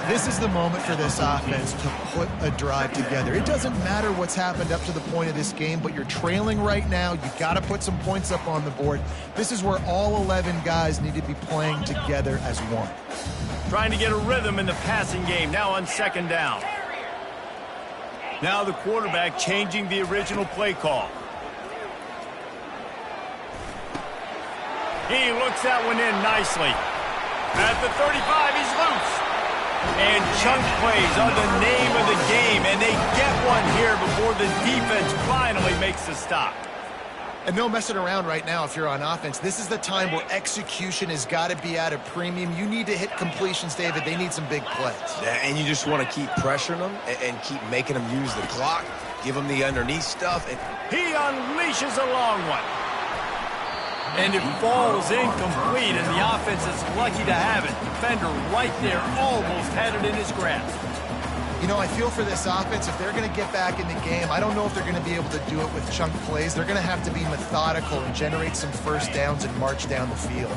This is the moment for this offense to put a drive together. It doesn't matter what's happened up to the point of this game, but you're trailing right now. You've got to put some points up on the board. This is where all 11 guys need to be playing together as one. Trying to get a rhythm in the passing game, now on second down. Now the quarterback changing the original play call. He looks that one in nicely. At the 35, he's loose. And chunk plays are the name of the game, and they get one here before the defense finally makes the stop. And no messing around right now if you're on offense. This is the time where execution has got to be at a premium. You need to hit completions, David. They need some big plays. Yeah, and you just want to keep pressuring them and keep making them use the clock, give them the underneath stuff. And he unleashes a long one. And it falls incomplete, and the offense is lucky to have it. Defender right there almost had it in his grasp. You know, I feel for this offense, if they're going to get back in the game, I don't know if they're going to be able to do it with chunk plays. They're going to have to be methodical and generate some first downs and march down the field.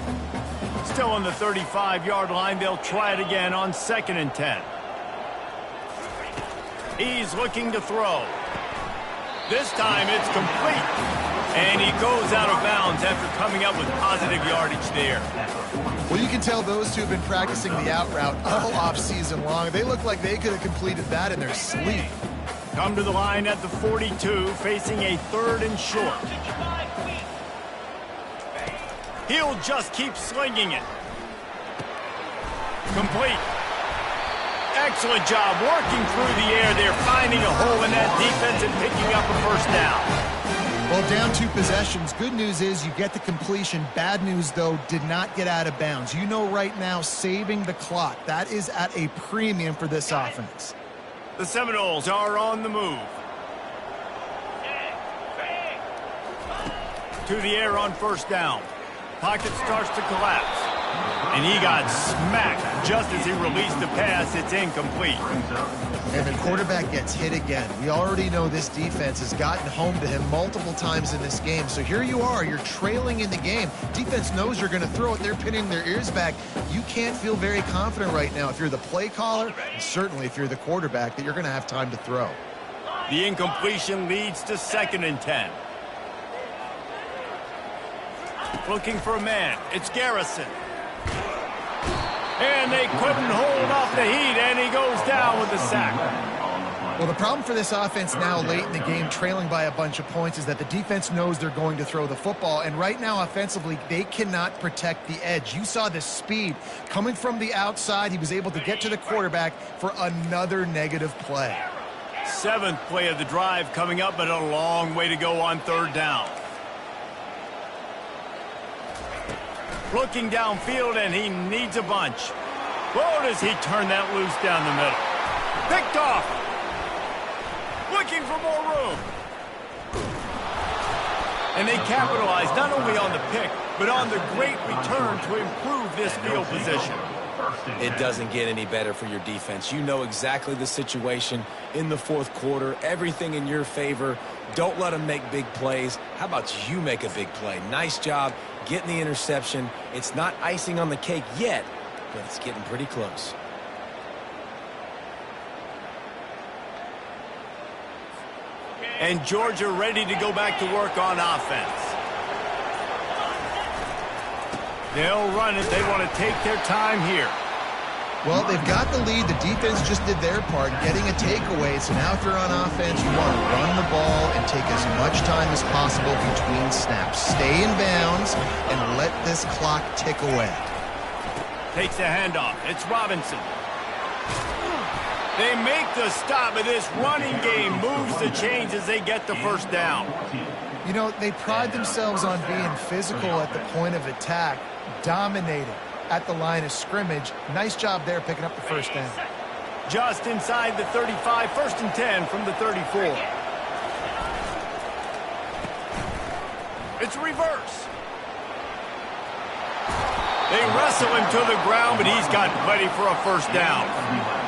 Still on the 35-yard line, they'll try it again on 2nd and 10. He's looking to throw. This time it's complete. And he goes out of bounds after coming up with positive yardage there. Well, you can tell those two have been practicing the out route all off-season long. They look like they could have completed that in their sleep. Come to the line at the 42, facing a 3rd and short. He'll just keep slinging it. Complete. Excellent job working through the air there, finding a hole in that defense and picking up a first down. Well, down 2 possessions. Good news is you get the completion. Bad news, though, did not get out of bounds. You know right now, saving the clock. That is at a premium for this offense. The Seminoles are on the move. To the air on 1st down. Pocket starts to collapse. And he got smacked just as he released the pass. It's incomplete. And the quarterback gets hit again. We already know this defense has gotten home to him multiple times in this game. So here you are. You're trailing in the game. Defense knows you're going to throw it. They're pinning their ears back. You can't feel very confident right now if you're the play caller, and certainly if you're the quarterback, that you're going to have time to throw. The incompletion leads to 2nd and 10. Looking for a man. It's Garrison. And they couldn't hold off the heat, and he goes down with the sack. Well, the problem for this offense now late in the game, trailing by a bunch of points, is that the defense knows they're going to throw the football. And right now, offensively, they cannot protect the edge. You saw the speed coming from the outside. He was able to get to the quarterback for another negative play. 7th play of the drive coming up, but a long way to go on 3rd down. Looking downfield, and he needs a bunch. Whoa, does he turn that loose down the middle. Picked off. Looking for more room. And they capitalize not only on the pick, but on the great return to improve this field position. it doesn't get any better for your defense. You know exactly the situation in the 4th quarter. Everything in your favor. Don't let them make big plays. How about you make a big play? Nice job getting the interception. It's not icing on the cake yet, but it's getting pretty close. And Georgia ready to go back to work on offense. They'll run it. They want to take their time here. Well, they've got the lead. The defense just did their part, getting a takeaway. So now if you're on offense, you want to run the ball and take as much time as possible between snaps. Stay in bounds and let this clock tick away. Takes a handoff. It's Robinson. They make the stop, but this running game moves the chains as they get the first down. You know, they pride themselves on being physical at the point of attack, dominating at the line of scrimmage. Nice job there picking up the first down. Just inside the 35, 1st and 10 from the 34. It's reverse. They wrestle him to the ground, but he's got plenty for a first down.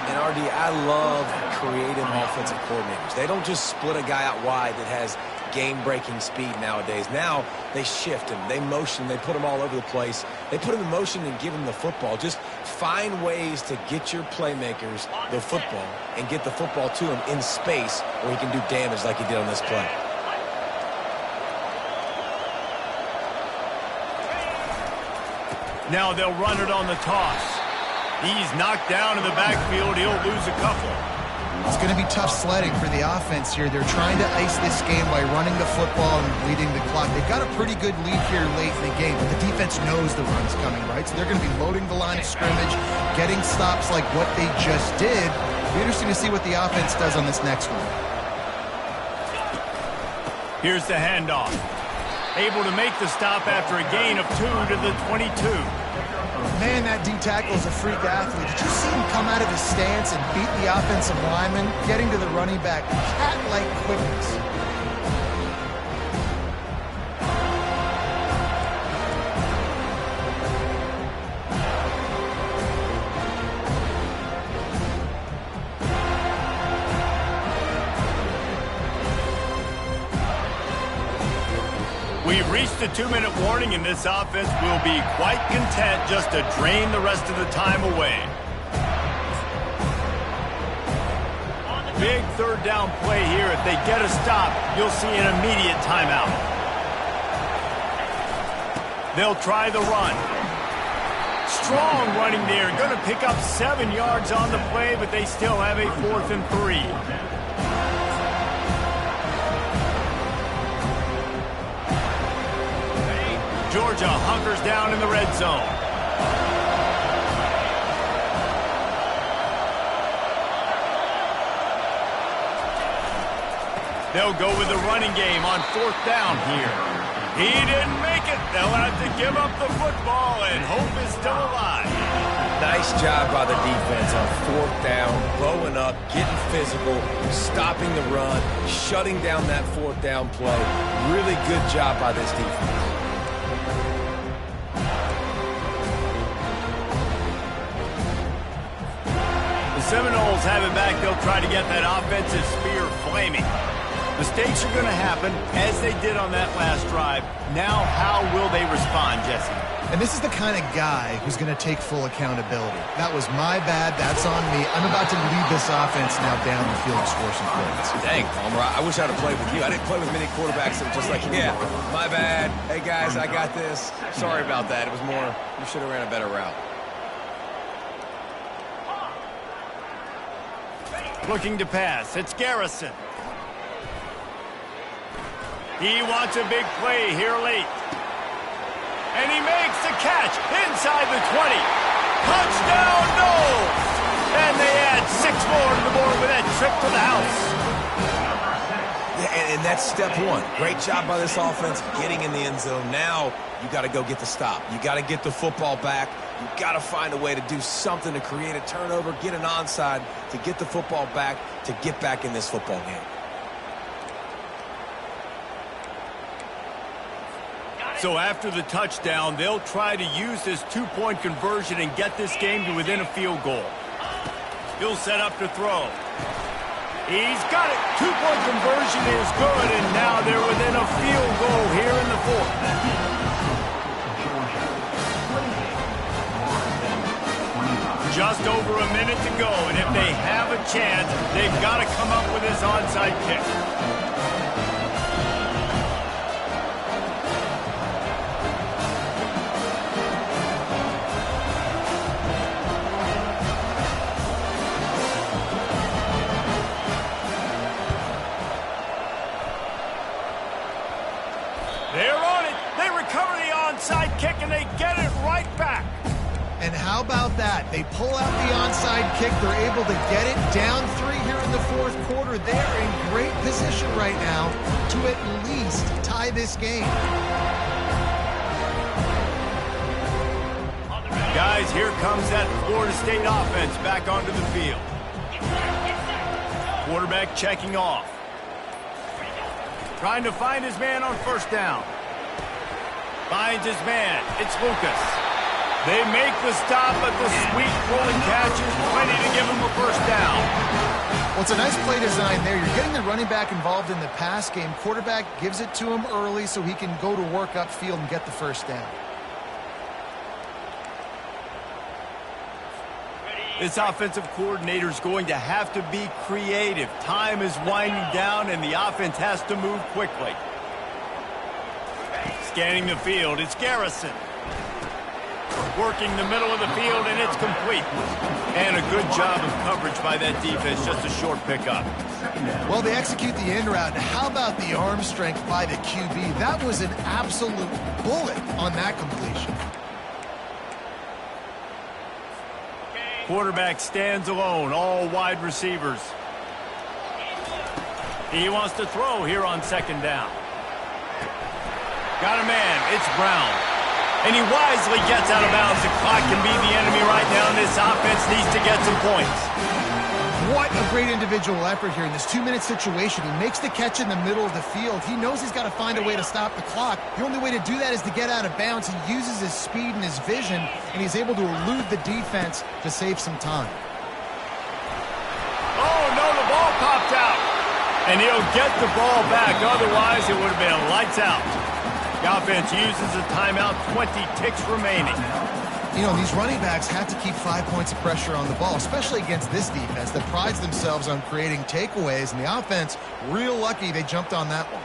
And RD, I love creative offensive coordinators. They don't just split a guy out wide that has game-breaking speed nowadays. Now they shift him, they motion, they put him all over the place. They put him in motion and give him the football. Just find ways to get your playmakers the football and get the football to him in space where he can do damage like he did on this play. Now they'll run it on the toss. He's knocked down in the backfield. He'll lose a couple. It's going to be tough sledding for the offense here. They're trying to ice this game by running the football and bleeding the clock. They've got a pretty good lead here late in the game, but the defense knows the run's coming, right? So they're going to be loading the line of scrimmage, getting stops like what they just did. It'll be interesting to see what the offense does on this next one. Here's the handoff. Able to make the stop after a gain of 2 to the 22. Man, that D-tackle is a freak athlete. Did you see him come out of his stance and beat the offensive lineman, getting to the running back? Cat-like quickness. We've reached the 2-minute warning, and this offense will be quite content just to drain the rest of the time away. Big third down play here. If they get a stop, you'll see an immediate timeout. They'll try the run. Strong running there. Going to pick up 7 yards on the play, but they still have a 4th and 3. Georgia hunkers down in the red zone. They'll go with the running game on 4th down here. He didn't make it. They'll have to give up the football, and hope is still alive. Nice job by the defense on 4th down, blowing up, getting physical, stopping the run, shutting down that 4th down play. Really good job by this defense. Seminoles have it back. They'll try to get that offensive spear flaming. Mistakes are going to happen, as they did on that last drive. Now, how will they respond, Jesse? And this is the kind of guy who's going to take full accountability. That was my bad. That's on me. I'm about to lead this offense now down the field and score some points. Dang, Palmer, I wish I'd have played with you. I didn't play with many quarterbacks that were just like, yeah, my bad. Hey, guys, I got this. Sorry about that. It was more, you should have ran a better route. Looking to pass. It's Garrison. He wants a big play here late. And he makes the catch inside the 20. Touchdown, Noles! And they add 6 more to the board with that trip to the house. Yeah, and that's step 1. Great job by this offense getting in the end zone. Now you got to go get the stop. You got to get the football back. You've got to find a way to do something to create a turnover, get an onside, to get the football back, to get back in this football game. So after the touchdown, they'll try to use this 2-point conversion and get this game to within a field goal. He'll set up to throw. He's got it. 2-point conversion is good, and now they're within a field goal here in the 4th. Just over a minute to go, and if they have a chance, they've got to come up with this onside kick. They're on it. They recover the onside kick, and they get it right back. And how about that? They pull out the onside kick. They're able to get it down 3 here in the 4th quarter. They're in great position right now to at least tie this game. Guys, here comes that Florida State offense back onto the field. Quarterback checking off. Trying to find his man on 1st down. Finds his man. It's Lucas. They make the stop, but the sweet rolling catch is plenty to give him a 1st down. Well, it's a nice play design there. You're getting the running back involved in the pass game. Quarterback gives it to him early so he can go to work upfield and get the 1st down. This offensive coordinator is going to have to be creative. Time is winding down, and the offense has to move quickly. Scanning the field, it's Garrison. Working the middle of the field, and it's complete. And a good job of coverage by that defense, just a short pickup. Well, they execute the end route. How about the arm strength by the QB? That was an absolute bullet on that completion. Quarterback stands alone, all wide receivers. He wants to throw here on 2nd down. Got a man. It's Brown. And he wisely gets out of bounds. The clock can be the enemy right now, and this offense needs to get some points. What a great individual effort here in this 2-minute situation. He makes the catch in the middle of the field. He knows he's got to find a way to stop the clock. The only way to do that is to get out of bounds. He uses his speed and his vision, and he's able to elude the defense to save some time. Oh, no, the ball popped out. And he'll get the ball back. Otherwise, it would have been lights out. The offense uses a timeout, 20 ticks remaining. You know, these running backs have to keep 5 points of pressure on the ball, especially against this defense that prides themselves on creating takeaways. And the offense, real lucky they jumped on that one.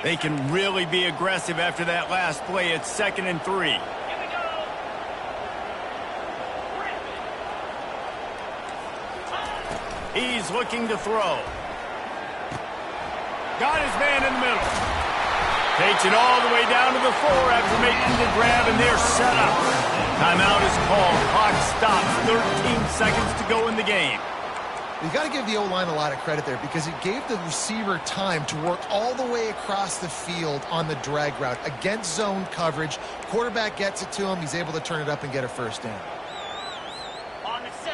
They can really be aggressive after that last play. It's 2nd and 3. He's looking to throw. Got his man in the middle. Takes it all the way down to the 4 after making the grab, and they're set up. Timeout is called. Clock stops. 13 seconds to go in the game. You got to give the O-line a lot of credit there because it gave the receiver time to work all the way across the field on the drag route against zone coverage. Quarterback gets it to him. He's able to turn it up and get a first down.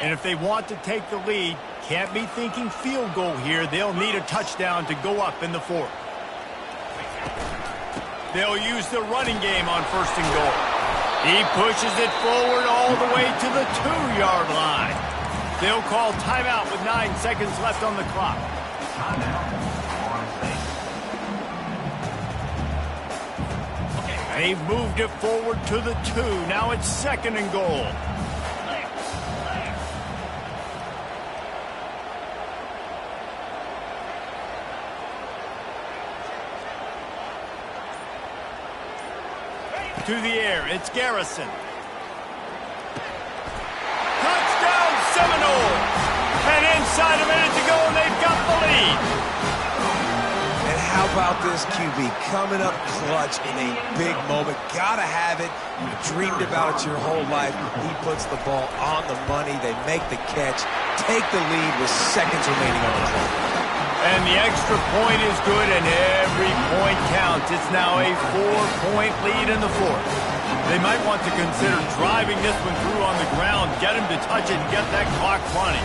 And if they want to take the lead, can't be thinking field goal here. They'll need a touchdown to go up in the 4th. They'll use the running game on 1st and goal. He pushes it forward all the way to the 2-yard line. They'll call timeout with 9 seconds left on the clock. They've moved it forward to the 2. Now it's 2nd and goal. To the air, it's Garrison. Touchdown Seminoles! And inside a minute to go, and they've got the lead. And how about this QB coming up clutch in a big moment? Gotta have it. You dreamed about it your whole life. He puts the ball on the money. They make the catch, take the lead with seconds remaining on the clock. And the extra point is good, and every point counts. It's now a 4-point lead in the 4th. They might want to consider driving this one through on the ground, get him to touch it, and get that clock running.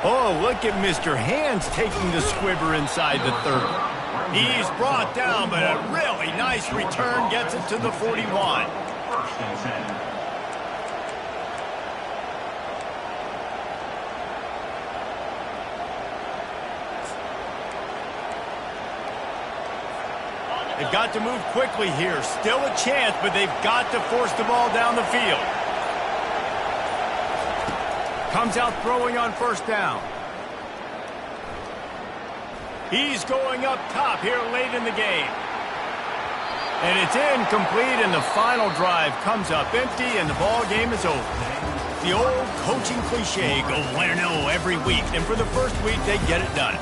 Oh, look at Mr. Hands taking the squibber inside the 30. He's brought down, but a really nice return gets it to the 41. First and 10. They've got to move quickly here. Still a chance, but they've got to force the ball down the field. Comes out throwing on 1st down. He's going up top here late in the game. And it's incomplete, and the final drive comes up empty, and the ball game is over. The old coaching cliche, go win or no every week. And for the first week, they get it done.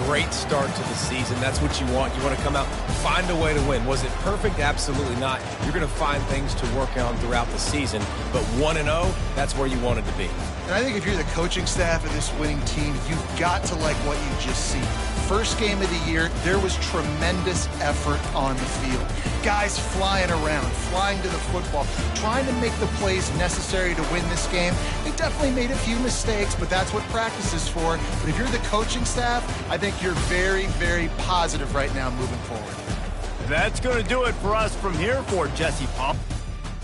Great start to the season. That's what you want. You want to come out, find a way to win. Was it perfect? Absolutely not. You're going to find things to work on throughout the season. But 1-0, that's where you wanted to be. And I think if you're the coaching staff of this winning team, you've got to like what you just see. First game of the year, there was tremendous effort on the field. Guys flying around, flying to the football, trying to make the plays necessary to win this game. They definitely made a few mistakes, but that's what practice is for. But if you're the coaching staff, I think you're very, very positive right now moving forward. That's going to do it for us from here for Jesse Paul.